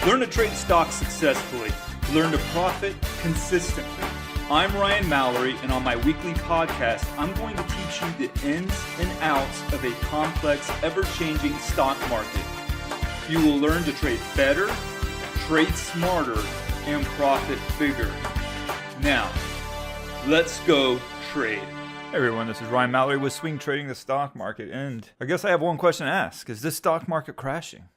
Learn to trade stocks successfully. Learn to profit consistently. I'm Ryan Mallory, and on my weekly podcast, I'm going to teach you the ins and outs of a complex, ever-changing stock market. You will learn to trade better, trade smarter, and profit bigger. Now, let's go trade. Hey everyone, this is Ryan Mallory with Swing Trading the Stock Market, and I guess I have one question to ask. Is this stock market crashing?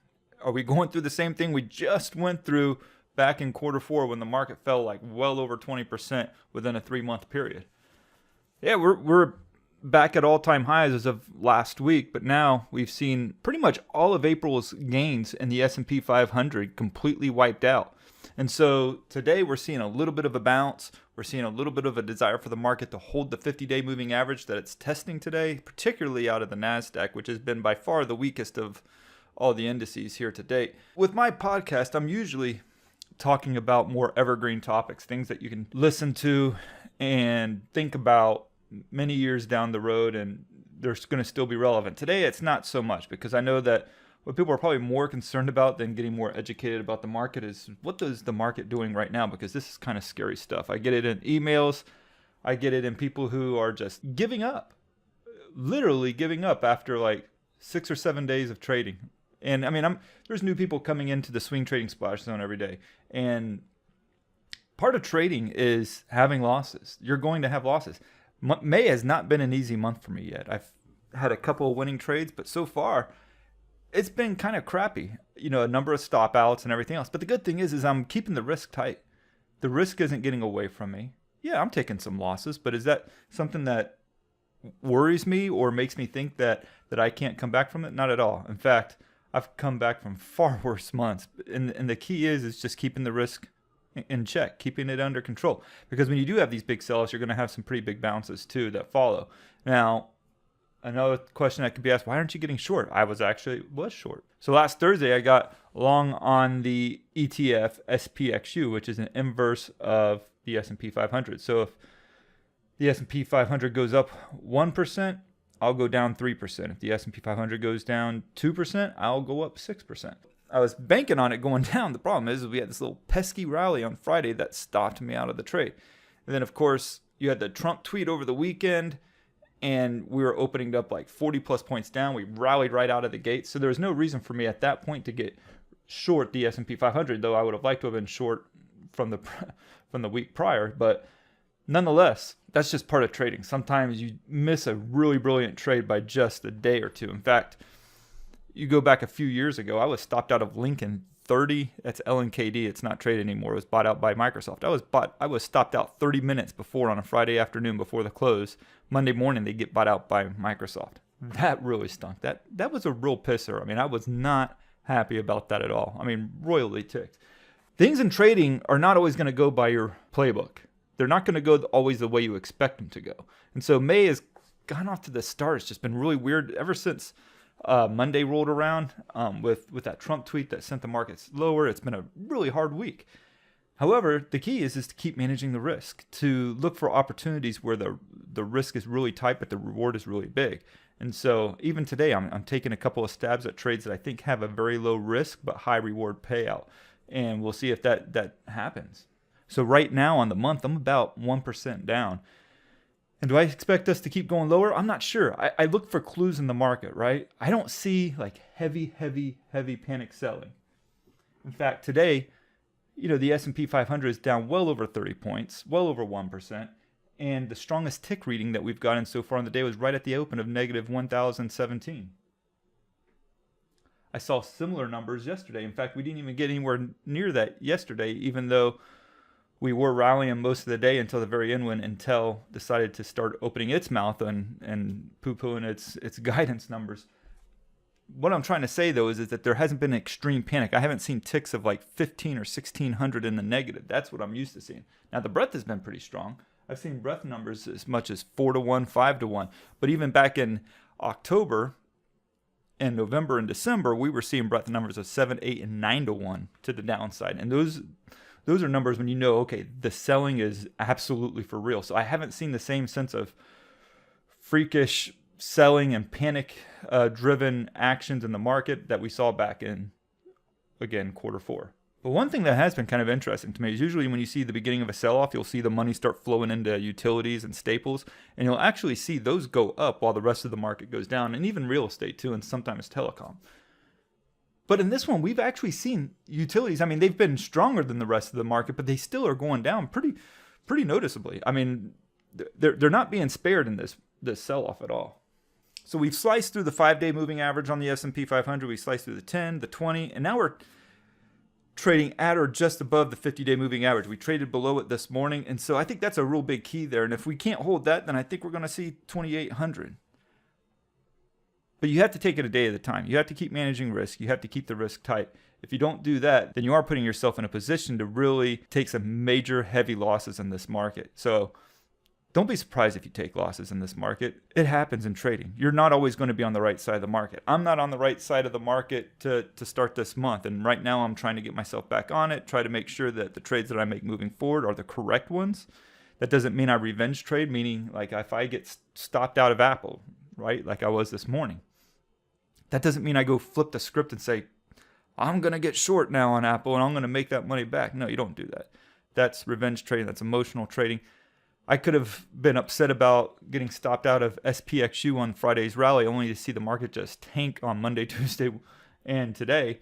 Are we going through the same thing we just went through back in quarter four when the market fell like well over 20% within a 3-month period? Yeah, we're back at all-time highs as of last week, but now we've seen pretty much all of April's gains in the S&P 500 completely wiped out. And so today we're seeing a little bit of a bounce. We're seeing a little bit of a desire for the market to hold the 50-day moving average that it's testing today, particularly out of the NASDAQ, which has been by far the weakest of all the indices here to date. With my podcast, I'm usually talking about more evergreen topics, things that you can listen to and think about many years down the road, and they're going to still be relevant. Today, it's not so much, because I know that what people are probably more concerned about than getting more educated about the market is what is the market doing right now, because this is kind of scary stuff. I get it in emails. I get it in people who are just giving up, literally giving up after like 6 or 7 days of trading. And I mean, there's new people coming into the swing trading splash zone every day. And part of trading is having losses. You're going to have losses. May has not been an easy month for me yet. I've had a couple of winning trades, but so far it's been kind of crappy. You know, a number of stop outs and everything else. But the good thing is I'm keeping the risk tight. The risk isn't getting away from me. Yeah, I'm taking some losses, but is that something that worries me or makes me think that I can't come back from it? Not at all. In fact, I've come back from far worse months. And the key is just keeping the risk in check, keeping it under control. Because when you do have these big sells, you're going to have some pretty big bounces too that follow. Now, another question that could be asked, why aren't you getting short? I was short. So last Thursday, I got long on the ETF SPXU, which is an inverse of the S&P 500. So if the S&P 500 goes up 1%, I'll go down 3%. If the S&P 500 goes down 2%, I'll go up 6%. I was banking on it going down. The problem is we had this little pesky rally on Friday that stopped me out of the trade. And then, of course, you had the Trump tweet over the weekend, and we were opening up like 40-plus points down. We rallied right out of the gate. So there was no reason for me at that point to get short the S&P 500, though I would have liked to have been short from the week prior. But nonetheless, that's just part of trading. Sometimes you miss a really brilliant trade by just a day or two. In fact, you go back a few years ago, I was stopped out of Lincoln 30. That's LNKD. It's not traded anymore. It was bought out by Microsoft. I was stopped out 30 minutes before on a Friday afternoon before the close. Monday morning, they get bought out by Microsoft. That really stunk. That was a real pisser. I mean, I was not happy about that at all. I mean, royally ticked. Things in trading are not always going to go by your playbook. They're not going to go always the way you expect them to go. And so May has gone off to the start. It's just been really weird ever since Monday rolled around with that Trump tweet that sent the markets lower. It's been a really hard week. However, the key is to keep managing the risk, to look for opportunities where the risk is really tight, but the reward is really big. And so even today, I'm taking a couple of stabs at trades that I think have a very low risk but high reward payout. And we'll see if that happens. So right now on the month, I'm about 1% down. And do I expect us to keep going lower? I'm not sure. I look for clues in the market, right? I don't see like heavy panic selling. In fact, today, the S&P 500 is down well over 30 points, well over 1%. And the strongest tick reading that we've gotten so far on the day was right at the open of negative 1,017. I saw similar numbers yesterday. In fact, we didn't even get anywhere near that yesterday, even though we were rallying most of the day until the very end when Intel decided to start opening its mouth and poo-pooing its guidance numbers. What I'm trying to say, though, is that there hasn't been an extreme panic. I haven't seen ticks of like 15 or 1,600 in the negative. That's what I'm used to seeing. Now, the breadth has been pretty strong. I've seen breadth numbers as much as 4-to-1, 5-to-1. But even back in October and November and December, we were seeing breadth numbers of 7, 8, and 9-to-1 to the downside. And those are numbers when you know, okay, the selling is absolutely for real. So I haven't seen the same sense of freakish selling and panic driven actions in the market that we saw back in, again, quarter four. But one thing that has been kind of interesting to me is usually when you see the beginning of a sell-off, you'll see the money start flowing into utilities and staples, and you'll actually see those go up while the rest of the market goes down, and even real estate too, and sometimes telecom. But in this one, we've actually seen utilities. I mean, they've been stronger than the rest of the market, but they still are going down pretty noticeably. I mean, they're not being spared in this sell-off at all. So we've sliced through the 5-day moving average on the S&P 500. We sliced through the 10, the 20, and now we're trading at or just above the 50-day moving average. We traded below it this morning, and so I think that's a real big key there. And if we can't hold that, then I think we're going to see 2,800. But you have to take it a day at a time. You have to keep managing risk. You have to keep the risk tight. If you don't do that, then you are putting yourself in a position to really take some major heavy losses in this market. So don't be surprised if you take losses in this market. It happens in trading. You're not always going to be on the right side of the market. I'm not on the right side of the market to start this month. And right now I'm trying to get myself back on it, try to make sure that the trades that I make moving forward are the correct ones. That doesn't mean I revenge trade, meaning like if I get stopped out of Apple, right, like I was this morning, that doesn't mean I go flip the script and say, I'm going to get short now on Apple and I'm going to make that money back. No, you don't do that. That's revenge trading. That's emotional trading. I could have been upset about getting stopped out of SPXU on Friday's rally only to see the market just tank on Monday, Tuesday, and today.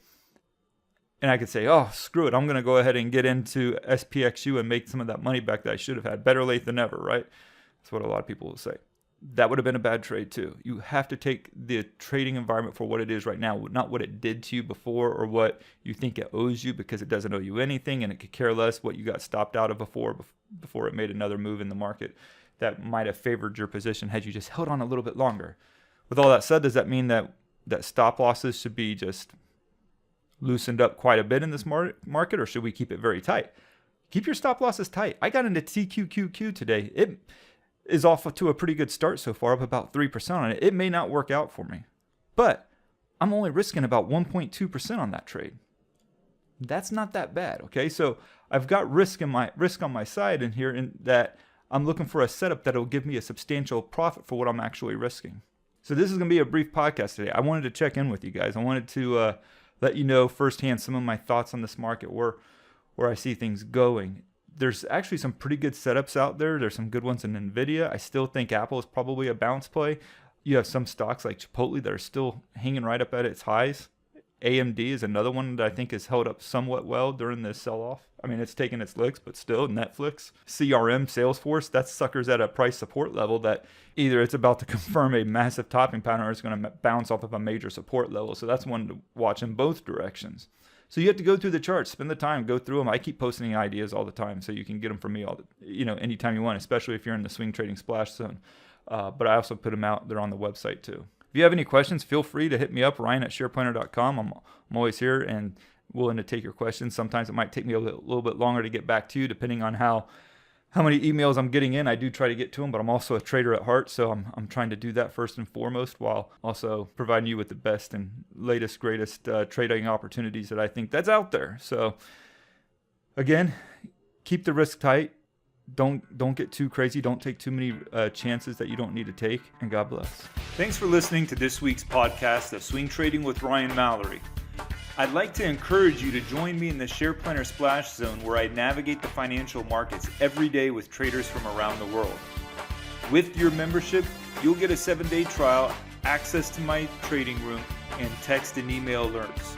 And I could say, oh, screw it. I'm going to go ahead and get into SPXU and make some of that money back that I should have had. Better late than never, right? That's what a lot of people will say. That would have been a bad trade too. You have to take the trading environment for what it is right now, not what it did to you before or what you think it owes you, because it doesn't owe you anything, and it could care less what you got stopped out of before it made another move in the market that might have favored your position had you just held on a little bit longer. With all that said, does that mean that stop losses should be just loosened up quite a bit in this market, or should we keep it very tight? Keep your stop losses tight. I got into TQQQ today. It is off to a pretty good start so far, up about 3% on it. It may not work out for me, but I'm only risking about 1.2% on that trade. That's not that bad, okay? So I've got risk on my side in here, in that I'm looking for a setup that'll give me a substantial profit for what I'm actually risking. So this is going to be a brief podcast today. I wanted to check in with you guys. I wanted to let you know firsthand some of my thoughts on this market, where I see things going. There's actually some pretty good setups out there. There's some good ones in NVIDIA. I still think Apple is probably a bounce play. You have some stocks like Chipotle that are still hanging right up at its highs. AMD is another one that I think has held up somewhat well during this sell-off. I mean, it's taken its licks, but still, Netflix, CRM, Salesforce, that sucker's at a price support level that either it's about to confirm a massive topping pattern or it's going to bounce off of a major support level. So that's one to watch in both directions. So you have to go through the charts, spend the time, go through them. I keep posting ideas all the time, so you can get them from me anytime you want, especially if you're in the swing trading splash zone. But I also put them out there on the website too. If you have any questions, feel free to hit me up, Ryan@shareplanner.com. I'm always here and willing to take your questions. Sometimes it might take me a little bit longer to get back to you, depending on how many emails I'm getting in. I do try to get to them, but I'm also a trader at heart, so I'm trying to do that first and foremost, while also providing you with the best and latest, greatest trading opportunities that I think that's out there. So again, keep the risk tight. Don't get too crazy. Don't take too many chances that you don't need to take, and God bless. Thanks for listening to this week's podcast of Swing Trading with Ryan Mallory. I'd like to encourage you to join me in the Share Planner Splash Zone, where I navigate the financial markets every day with traders from around the world. With your membership, you'll get a 7-day trial, access to my trading room, and text and email alerts.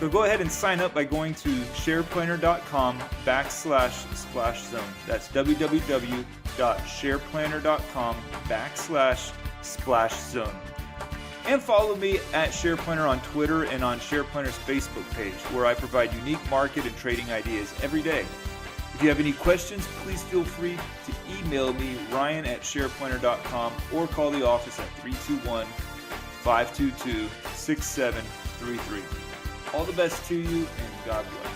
So go ahead and sign up by going to shareplanner.com/splash zone. That's www.shareplanner.com/splash zone. And follow me at SharePlanner on Twitter and on SharePlanner's Facebook page, where I provide unique market and trading ideas every day. If you have any questions, please feel free to email me, Ryan@shareplanner.com, or call the office at 321-522-6733. All the best to you, and God bless.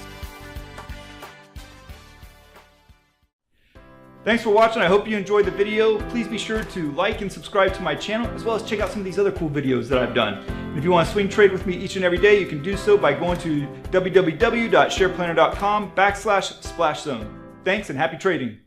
Thanks for watching. I hope you enjoyed the video. Please be sure to like and subscribe to my channel, as well as check out some of these other cool videos that I've done. And if you want to swing trade with me each and every day, you can do so by going to www.shareplanner.com/splash zone. Thanks and happy trading.